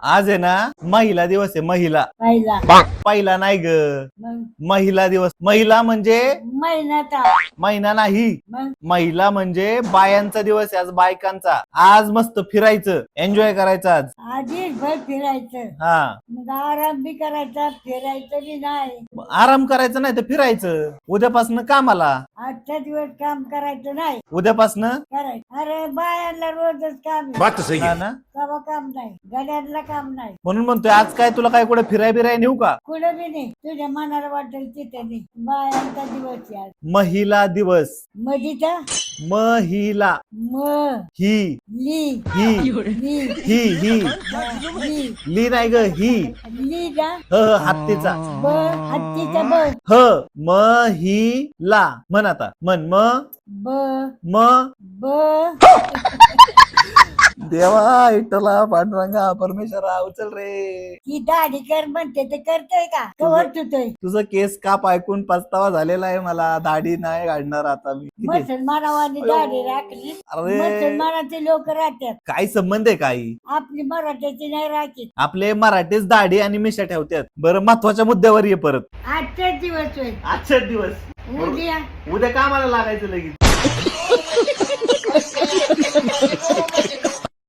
आज आहे ना महिला दिवस आहे. महिला पहिला नाही ग, महिला दिवस. महिला म्हणजे महिना नाही, महिला म्हणजे बायांचा दिवस आहे आज, बायकांचा. आज मस्त फिरायचं, एन्जॉय करायचं आज. आधीच भर फिरायचं, हा मग आराम बी करायचा, फिरायचं बी नाही. आराम करायचं नाही तर फिरायचं. उद्यापासून कामाला. आजचा दिवस काम करायचं नाही, उद्यापासून करायचं. अरे बायांना रोजच काम हा ना. कवा काम नाही, गड्यांना काम नाही. म्हणून म्हणतोय आज काय तुला काय कुठे फिराय बिराय नेऊ का? कुठं बी नाही, तुझ्या मनाला वाटेल तिथे नाही. बायांचा दिवस आहे आज. महिला दिवस. मधीचा महिला. म ही ली ही ली ही ही ली ली नाही ग, ही. ली गा हत्तीचा. ब हत्तीचा ब महिला म्हण आता. म्हण ब म ब देवा इटला पांडुरंगा परमेश्वरा उचल रे. ती दाढी कर म्हणते ते करतोय का? कवर तुटतोय. तुझं केस काप ऐकून पस्तावा झालेला आहे मला. दाढी नाही काढणार आता मी. किती? मुसलमानावानी दाढी राखली. अरे मुसलमानाचे लोक राहतात, काय संबंध आहे काही? आपली मराठ्याची नाही राखीत. आपले मराठीच दाढी आणि मिशा ठेवतात. बरं महत्वाच्या मुद्द्यावर ये परत. आजचाच दिवस होय. आजच्याच दिवस. उद्या उद्या कामाला लागायचं लगेच.